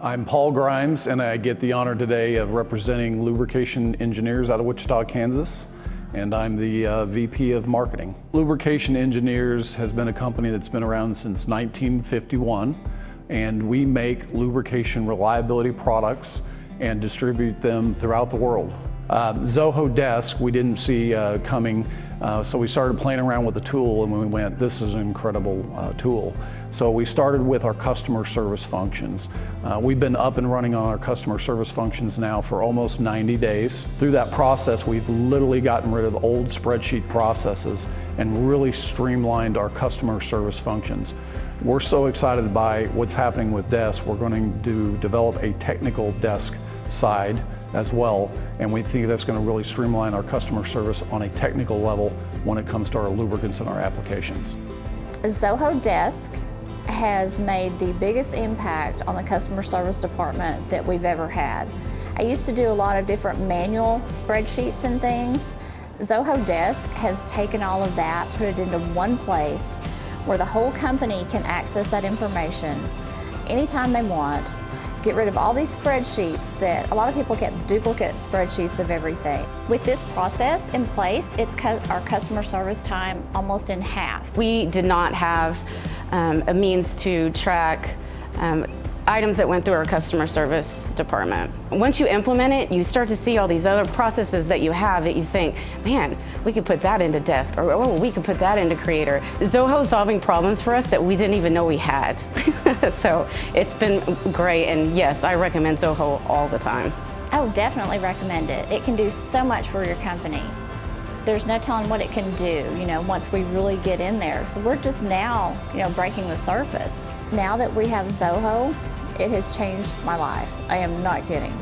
I'm Paul Grimes, and I get the honor today of representing Lubrication Engineers out of Wichita, Kansas, and I'm the VP of Marketing. Lubrication Engineers has been a company that's been around since 1951, and we make lubrication reliability products and distribute them throughout the world. Zoho Desk we didn't see coming, so we started playing around with the tool, and we went, this is an incredible tool. So we started with our customer service functions. We've been up and running on our customer service functions now for almost 90 days. Through that process, we've literally gotten rid of old spreadsheet processes and really streamlined our customer service functions. We're so excited by what's happening with Desk. We're going to develop a technical desk side as well, and we think that's going to really streamline our customer service on a technical level when it comes to our lubricants and our applications. Zoho Desk has made the biggest impact on the customer service department that we've ever had. I used to do a lot of different manual spreadsheets and things. Zoho Desk has taken all of that, put it into one place where the whole company can access that information anytime they want, get rid of all these spreadsheets that a lot of people kept duplicate spreadsheets of everything. With this process in place, it's cut our customer service time almost in half. We did not have a means to track items that went through our customer service department. Once you implement it, you start to see all these other processes that you have that you think, man, we could put that into Desk, or oh, we could put that into Creator. Zoho's solving problems for us that we didn't even know we had. So it's been great, and yes, I recommend Zoho all the time. I would definitely recommend it. It can do so much for your company. There's no telling what it can do, once we really get in there. So we're just now, breaking the surface. Now that we have Zoho, it has changed my life. I am not kidding.